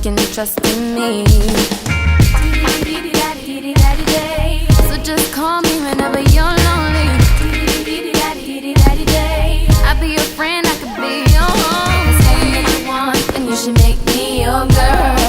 can trust in me. So just call me whenever you're lonely. I'll be your friend, I could be your homie. Cause whatever you want, then you should make me your girl.